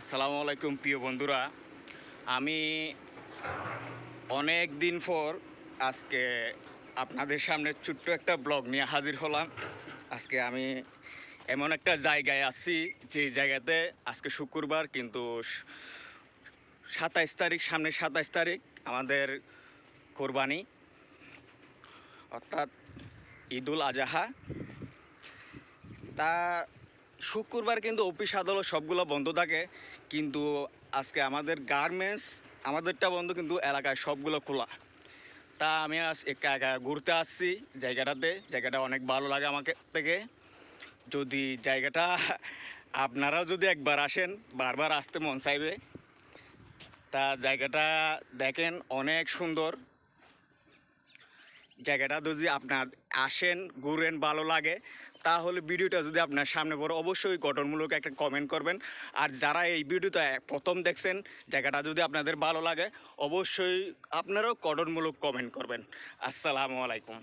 আসসালামু আলাইকুম প্রিয় বন্ধুরা। আমি অনেক দিন পর আজকে আপনাদের সামনে ছোট্ট একটা ব্লগ নিয়ে হাজির হলাম। আজকে আমি এমন একটা জায়গায় আছি যে জায়গাতে আজকে শুক্রবার, কিন্তু 27 তারিখ, সামনে 27 তারিখ আমাদের কোরবানি, অর্থাৎ ঈদুল আজহা। তা শুক্রবার কিন্তু অফিস আদালত সবগুলো বন্ধ থাকে, কিন্তু আজকে আমাদের গার্মেন্টস আমাদেরটা বন্ধ, কিন্তু এলাকায় সবগুলো খোলা। তা আমি আজ একা একা ঘুরতে আসছি জায়গাটা অনেক ভালো লাগে আমাকে থেকে। যদি জায়গাটা আপনারাও যদি একবার আসেন, বারবার আসতে মন চাইবে। তা জায়গাটা দেখেন, অনেক সুন্দর জায়গাটা। যদি আপনার আসেন, ঘুরেন, ভালো লাগে, তাহলে ভিডিওটা যদি আপনার সামনে পড়ে অবশ্যই গঠনমূলক একটা কমেন্ট করবেন। আর যারা এই ভিডিওটা প্রথম দেখছেন, জায়গাটা যদি আপনাদের ভালো লাগে অবশ্যই আপনারাও গঠনমূলক কমেন্ট করবেন। আসসালামু আলাইকুম।